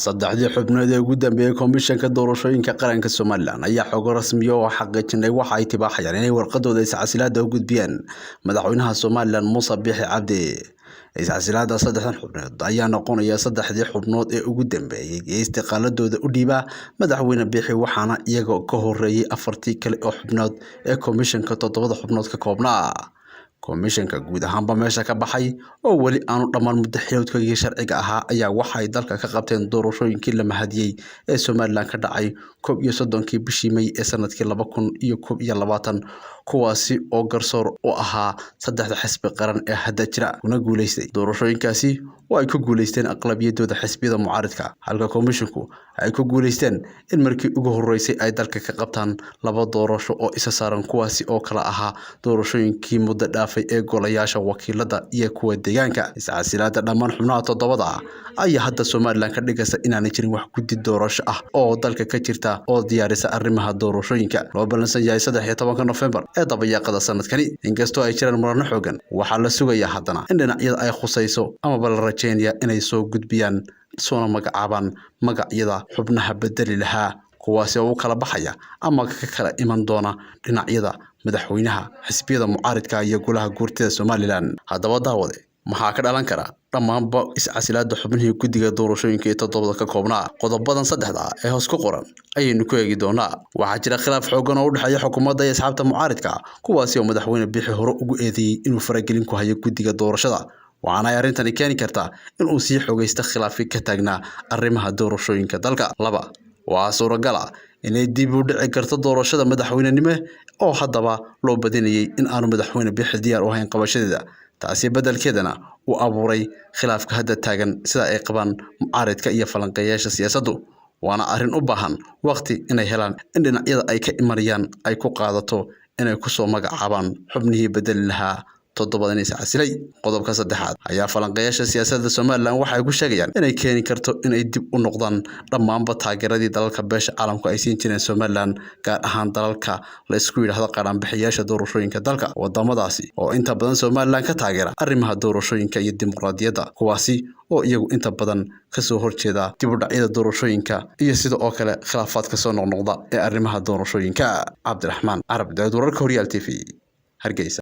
saddexdii xubnood ee ugu dambeeyay komishanka doorashooyinka qaranka Soomaaliland ayaa xog rasmi ah oo xaqiijinay waxa ay tibaaxayaan inay warqadooda iscasilaada u gudbiyaan madaxweynaha Soomaaliland Muuse Biixi Cabdi. Iscasilaada saddexdan xubnood ayaa noqonaya saddexdii xubnood ee ugu dambeeyay ee istiqaaladooda u dhiiba madaxweyne Biixi, waxaana iyaga ka horeeyay afartii kale oo xubnood ee komishanka toddobada xubnood ka koobnaa. komishanka guud ahaanba meesha ka baxay oo wali aanu dhammaan muddaxileedkii sharciga ahaa ayaa waxa ay dalka ka qabteen doorashooyinkii la mahadiyay ee Soomaaliland ka dhacay 31kii bishii May ee sanadkii 2021, kuwaasi oo garsoor u ahaa saddexda xisbi qaran ee hadda jira kuna guuleystay doorashooyinkaasi oo ay ku guuleysteen aqlabiyadooda xisbiyada mucaaradka, halka komishanku ay ku guuleysteen in markii ugu horeysay ay dalka ka qabtaan laba doorasho oo isa saaran, kuwaasi oo kala ahaa doorashooyinkii muddo dhaafay ee golayaasha wakiilada iyo kuwa deegaanka. Iscasilaada dhammaan xubnaha toddobada ayaa hadda Soomaaliland ka dhigaysa inaanay jirin wax guddi doorasho ah oo dalka ka jirta oo diyaarisa arrimaha doorashooyinka. Loo ballansan yahay 13 November ee dabayaaqada sanadkani. Inkastoo ay jiraan murano xooggan, waxaa la sugayaa haddana in dhinacyada ay khusayso ama la rajeynaya inay soo gudbiyaan soona magacaabaan magacyada xubnaha bedeli lahaa, kuwaasi oo u kala baxaya ama ka kala iman doona dhinacyada madaxweynaha, xisbiyada mucaaradka iyo golaha guurtida Soomaaliland. Haddaba daawade, maxaa ka dhalan kara dhammaanba iscasilaada xubnihii guddiga doorashooyinka ee toddobada ka koobnaa? Qodobadan saddexda ee hoos ku qoran ayaynu ku eegi doonaa. Waxaa jira khilaaf xooggan oo u dhexeeya xukuumadda iyo asxaabta mucaaradka, kuwaasi oo madaxweyne Biixi hore ugu eedeeyay inuu faragelin ku hayo guddiga doorashada, waxaana ay arrintani keeni kartaa in uu sii xogeysto khilaafkii ka taagnaa arrimaha doorashooyinka dalka. Laba, waa suuragal ah inay dib u dhici karto doorashada madaxweynenimo oo haddaba loo badinayay in aanu madaxweyne Biixi diyaar u ahayn qabashadeeda, taasi beddelkeedana uu abuuray khilaafka hadda taagan sida ay qabaan mucaaradka iyo falanqeeyaasha siyaasaddu. Waana arrin u baahan waqti inay helaan in dhinacyada ay ka imanayaan ay ku qaadato inay ku soo magacaabaan xubnihii bedeli lahaa toddobadan iscasilay. Qodobka saddexaad ayaa falanqeeyaasha siyaasadda Soomaaliland waxa ay ku sheegayaan inay keeni karto inay dib u noqdaan dhammaanba taageeradii dalalka beesha caalamku ay siin jireen Soomaaliland, gaar ahaan dalalka la isku yiraahdo qaranbixiyaasha doorashooyinka dalka. Wadamadaasi oo inta badan Soomaaliland ka taageera arrimaha doorashooyinka iyo dimuqraadiyadda, kuwaasi oo iyagu inta badan ka soo horjeeda dib u dhacyada doorashooyinka iyo sidoo kale khilaafaadka soo noqnoqda ee arrimaha doorashooyinka. Cabdiraxmaan Carab Daawud, wararka Horyaal TV, Hargeysa.